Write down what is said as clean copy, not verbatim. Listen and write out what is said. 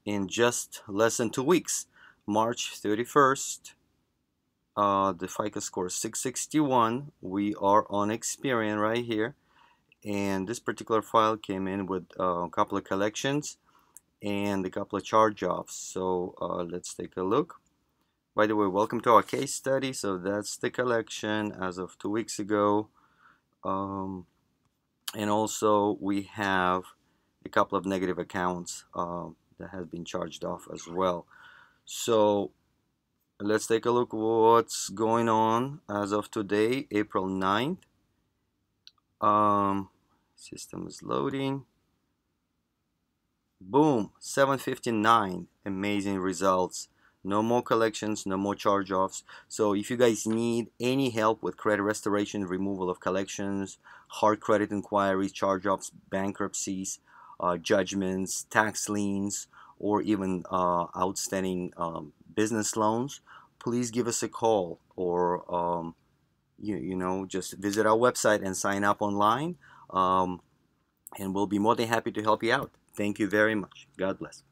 in just less than 2 weeks. March 31st, the FICO score is 661. We are on Experian right here, and this particular file came in with a couple of collections and a couple of charge-offs. So let's take a look. By the way, welcome to our case study. So that's the collection as of 2 weeks ago. And also we have a couple of negative accounts that has been charged off as well. So let's take a look what's going on as of today, April 9th. System is loading. Boom, 759. Amazing results. No more collections, no more charge-offs. So if you guys need any help with credit restoration, removal of collections, hard credit inquiries, charge-offs, bankruptcies, judgments, tax liens, or even outstanding business loans, please give us a call, or just visit our website and sign up online, and we'll be more than happy to help you out. Thank you very much. God bless.